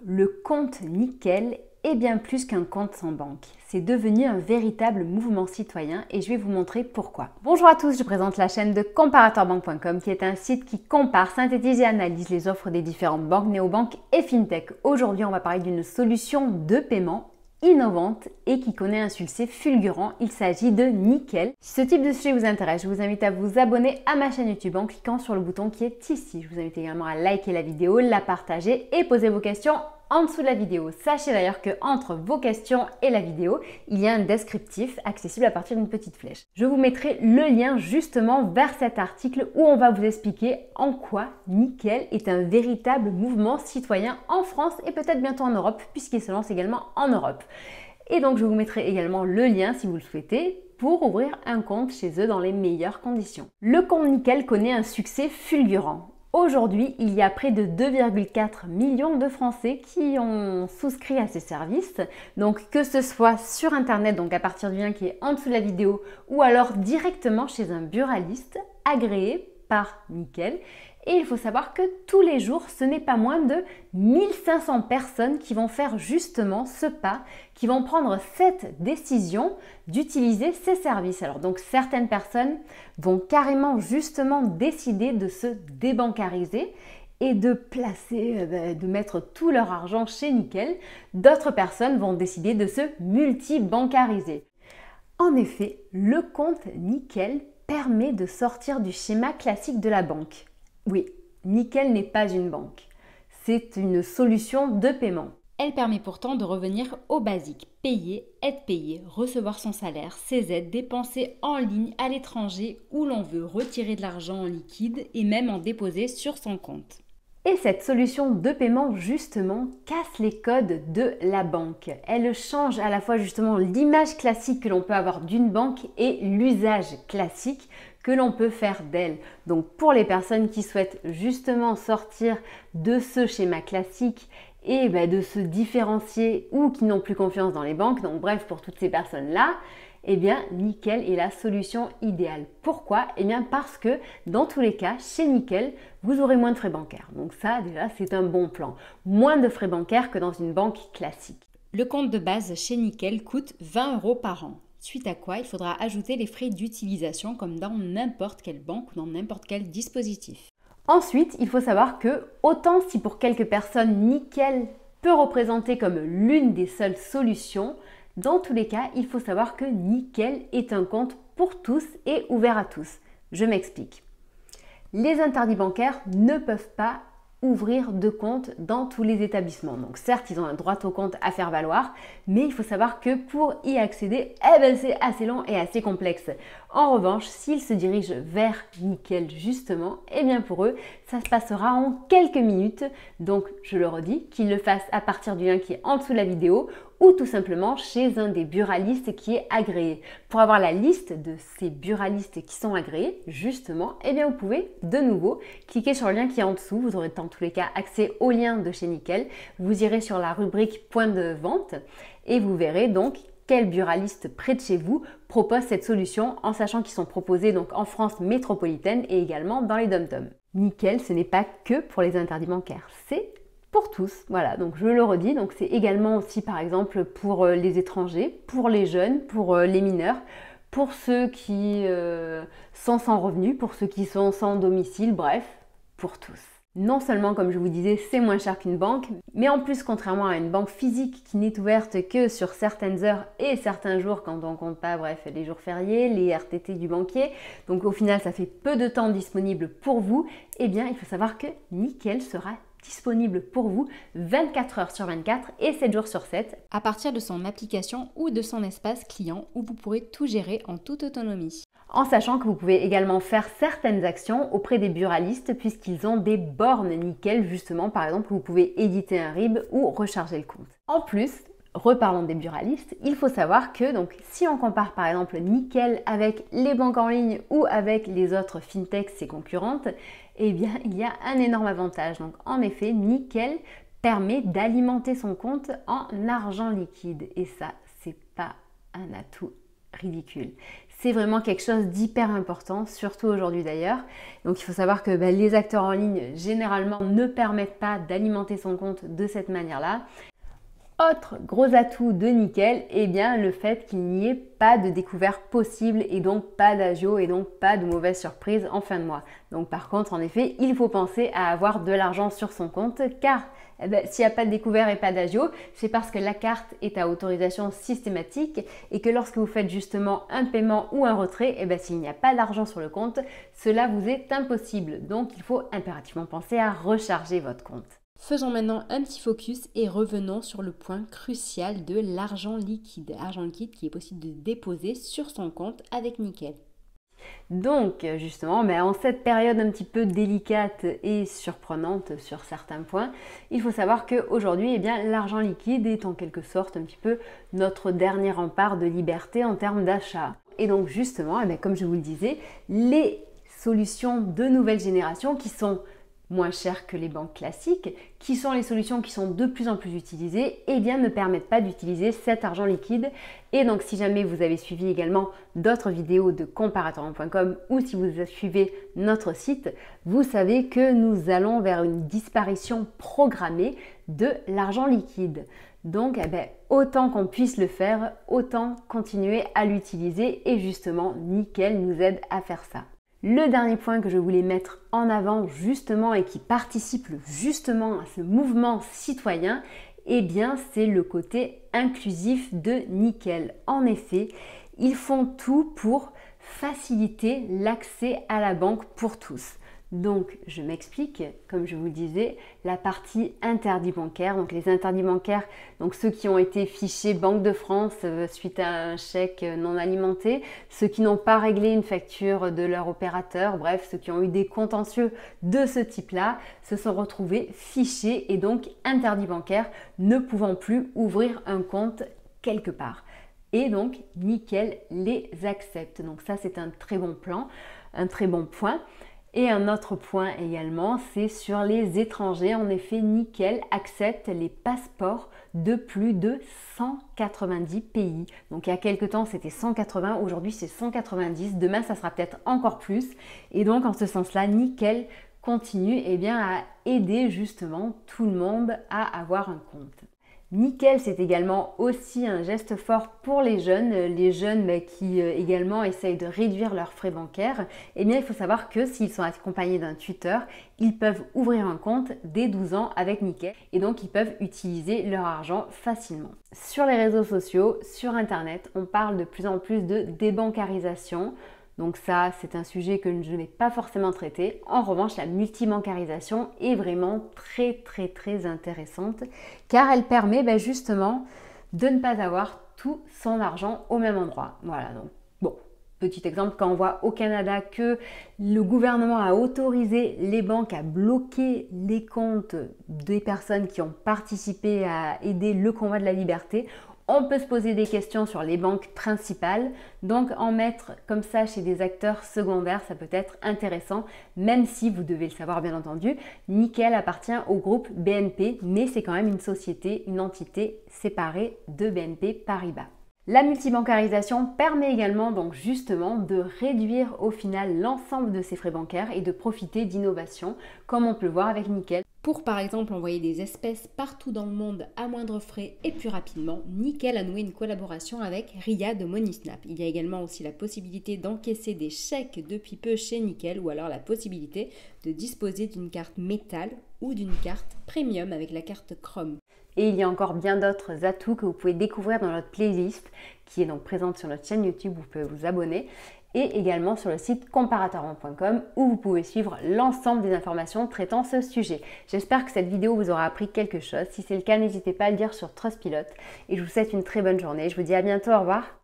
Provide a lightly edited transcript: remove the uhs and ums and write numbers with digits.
le compte Nickel est bien plus qu'un compte sans banque. C'est devenu un véritable mouvement citoyen et je vais vous montrer pourquoi. Bonjour à tous, je présente la chaîne de comparateurbanque.com qui est un site qui compare, synthétise et analyse les offres des différentes banques, néobanques et fintech. Aujourd'hui, on va parler d'une solution de paiement innovante et qui connaît un succès fulgurant. Il s'agit de Nickel. Si ce type de sujet vous intéresse, je vous invite à vous abonner à ma chaîne YouTube en cliquant sur le bouton qui est ici. Je vous invite également à liker la vidéo, la partager et poser vos questions en dessous de la vidéo. Sachez d'ailleurs que entre vos questions et la vidéo, il y a un descriptif accessible à partir d'une petite flèche. Je vous mettrai le lien justement vers cet article où on va vous expliquer en quoi Nickel est un véritable mouvement citoyen en France et peut-être bientôt en Europe puisqu'il se lance également en Europe. Et donc je vous mettrai également le lien si vous le souhaitez pour ouvrir un compte chez eux dans les meilleures conditions. Le compte Nickel connaît un succès fulgurant. Aujourd'hui, il y a près de 2,4 millions de Français qui ont souscrit à ces services. Donc que ce soit sur Internet, donc à partir du lien qui est en dessous de la vidéo, ou alors directement chez un buraliste agréé par Nickel. Et il faut savoir que tous les jours, ce n'est pas moins de 1500 personnes qui vont faire justement ce pas, qui vont prendre cette décision d'utiliser ces services. Alors donc certaines personnes vont carrément justement décider de se débancariser et de placer, de mettre tout leur argent chez Nickel. D'autres personnes vont décider de se multi-bancariser. En effet, le compte Nickel permet de sortir du schéma classique de la banque. Oui, Nickel n'est pas une banque. C'est une solution de paiement. Elle permet pourtant de revenir au basique. Payer, être payé, recevoir son salaire, ses aides, dépenser en ligne à l'étranger où l'on veut retirer de l'argent en liquide et même en déposer sur son compte. Et cette solution de paiement, justement, casse les codes de la banque. Elle change à la fois justement l'image classique que l'on peut avoir d'une banque et l'usage classique que l'on peut faire d'elle. Donc pour les personnes qui souhaitent justement sortir de ce schéma classique et de se différencier ou qui n'ont plus confiance dans les banques, donc bref, pour toutes ces personnes-là, eh bien, Nickel est la solution idéale. Pourquoi? Eh bien, parce que dans tous les cas, chez Nickel, vous aurez moins de frais bancaires. Donc ça, déjà, c'est un bon plan. Moins de frais bancaires que dans une banque classique. Le compte de base chez Nickel coûte 20 € par an. Suite à quoi, il faudra ajouter les frais d'utilisation comme dans n'importe quelle banque ou dans n'importe quel dispositif. Ensuite, il faut savoir que, autant si pour quelques personnes, Nickel peut représenter comme l'une des seules solutions, dans tous les cas, il faut savoir que Nickel est un compte pour tous et ouvert à tous. Je m'explique. Les interdits bancaires ne peuvent pas ouvrir de compte dans tous les établissements. Donc certes, ils ont un droit au compte à faire valoir, mais il faut savoir que pour y accéder, c'est assez long et assez complexe. En revanche, s'ils se dirigent vers Nickel justement, eh bien pour eux, ça se passera en quelques minutes. Donc je le redis, qu'ils le fassent à partir du lien qui est en dessous de la vidéo ou tout simplement chez un des buralistes qui est agréé. Pour avoir la liste de ces buralistes qui sont agréés, justement, eh bien vous pouvez de nouveau cliquer sur le lien qui est en dessous. Vous aurez dans tous les cas accès au lien de chez Nickel. Vous irez sur la rubrique point de vente et vous verrez donc quel buraliste près de chez vous propose cette solution en sachant qu'ils sont proposés donc en France métropolitaine et également dans les dom-toms. Nickel, ce n'est pas que pour les interdits bancaires, c'est pour tous. Voilà, donc je le redis, donc c'est également aussi par exemple pour les étrangers, pour les jeunes, pour les mineurs, pour ceux qui sont sans revenus, pour ceux qui sont sans domicile, bref, pour tous. Non seulement, comme je vous disais, c'est moins cher qu'une banque, mais en plus, contrairement à une banque physique qui n'est ouverte que sur certaines heures et certains jours quand on compte pas, bref, les jours fériés, les RTT du banquier, donc au final, ça fait peu de temps disponible pour vous, eh bien, il faut savoir que Nickel sera disponible pour vous 24 heures sur 24 et 7 jours sur 7 à partir de son application ou de son espace client où vous pourrez tout gérer en toute autonomie. En sachant que vous pouvez également faire certaines actions auprès des buralistes puisqu'ils ont des bornes Nickel justement, par exemple, où vous pouvez éditer un RIB ou recharger le compte. En plus, reparlons des buralistes, il faut savoir que donc si on compare par exemple Nickel avec les banques en ligne ou avec les autres fintechs, ses concurrentes, eh bien il y a un énorme avantage. Donc en effet, Nickel permet d'alimenter son compte en argent liquide et ça, c'est pas un atout ridicule. C'est vraiment quelque chose d'hyper important, surtout aujourd'hui d'ailleurs. Donc il faut savoir que les acteurs en ligne généralement ne permettent pas d'alimenter son compte de cette manière-là. Autre gros atout de Nickel, eh bien le fait qu'il n'y ait pas de découvert possible et donc pas d'agio et donc pas de mauvaise surprise en fin de mois. Donc par contre, en effet, il faut penser à avoir de l'argent sur son compte car s'il n'y a pas de découvert et pas d'agio, c'est parce que la carte est à autorisation systématique et que lorsque vous faites justement un paiement ou un retrait, s'il n'y a pas d'argent sur le compte, cela vous est impossible. Donc il faut impérativement penser à recharger votre compte. Faisons maintenant un petit focus et revenons sur le point crucial de l'argent liquide. Argent liquide qui est possible de déposer sur son compte avec Nickel. Donc justement, en cette période un petit peu délicate et surprenante sur certains points, il faut savoir qu'aujourd'hui, l'argent liquide est en quelque sorte un petit peu notre dernier rempart de liberté en termes d'achat. Et donc justement, comme je vous le disais, les solutions de nouvelle génération qui sont moins chères que les banques classiques, qui sont les solutions qui sont de plus en plus utilisées, ne permettent pas d'utiliser cet argent liquide. Et donc si jamais vous avez suivi également d'autres vidéos de comparatorbank.com ou si vous suivez notre site, vous savez que nous allons vers une disparition programmée de l'argent liquide. Donc autant qu'on puisse le faire, autant continuer à l'utiliser et justement Nickel nous aide à faire ça. Le dernier point que je voulais mettre en avant justement et qui participe justement à ce mouvement citoyen, c'est le côté inclusif de Nickel. En effet, ils font tout pour faciliter l'accès à la banque pour tous. Donc, je m'explique, comme je vous le disais, la partie interdit bancaire, donc les interdits bancaires, donc ceux qui ont été fichés Banque de France suite à un chèque non alimenté, ceux qui n'ont pas réglé une facture de leur opérateur, bref, ceux qui ont eu des contentieux de ce type-là, se sont retrouvés fichés et donc interdits bancaires, ne pouvant plus ouvrir un compte quelque part. Et donc, Nickel les accepte. Donc ça, c'est un très bon plan, un très bon point. Et un autre point également, c'est sur les étrangers. En effet, Nickel accepte les passeports de plus de 190 pays. Donc il y a quelques temps, c'était 180, aujourd'hui c'est 190, demain ça sera peut-être encore plus. Et donc en ce sens-là, Nickel continue à aider justement tout le monde à avoir un compte. Nickel, c'est également aussi un geste fort pour les jeunes qui également essayent de réduire leurs frais bancaires. Il faut savoir que s'ils sont accompagnés d'un tuteur, ils peuvent ouvrir un compte dès 12 ans avec Nickel et donc ils peuvent utiliser leur argent facilement. Sur les réseaux sociaux, sur Internet, on parle de plus en plus de débancarisation. Donc ça, c'est un sujet que je n'ai pas forcément traité. En revanche, la multibancarisation est vraiment très intéressante car elle permet justement de ne pas avoir tout son argent au même endroit. Voilà, donc bon, petit exemple, quand on voit au Canada que le gouvernement a autorisé les banques à bloquer les comptes des personnes qui ont participé à aider le combat de la liberté, on peut se poser des questions sur les banques principales, donc en mettre comme ça chez des acteurs secondaires, ça peut être intéressant, même si vous devez le savoir bien entendu, Nickel appartient au groupe BNP, mais c'est quand même une société, une entité séparée de BNP Paribas. La multibancarisation permet également donc justement de réduire au final l'ensemble de ces frais bancaires et de profiter d'innovations comme on peut le voir avec Nickel. Pour par exemple envoyer des espèces partout dans le monde à moindre frais et plus rapidement, Nickel a noué une collaboration avec Ria de MoneySnap. Il y a également aussi la possibilité d'encaisser des chèques depuis peu chez Nickel ou alors la possibilité de disposer d'une carte métal ou d'une carte premium avec la carte Chrome. Et il y a encore bien d'autres atouts que vous pouvez découvrir dans notre playlist qui est donc présente sur notre chaîne YouTube, vous pouvez vous abonner et également sur le site comparatorbank.com où vous pouvez suivre l'ensemble des informations traitant ce sujet. J'espère que cette vidéo vous aura appris quelque chose. Si c'est le cas, n'hésitez pas à le dire sur Trustpilot et je vous souhaite une très bonne journée. Je vous dis à bientôt, au revoir.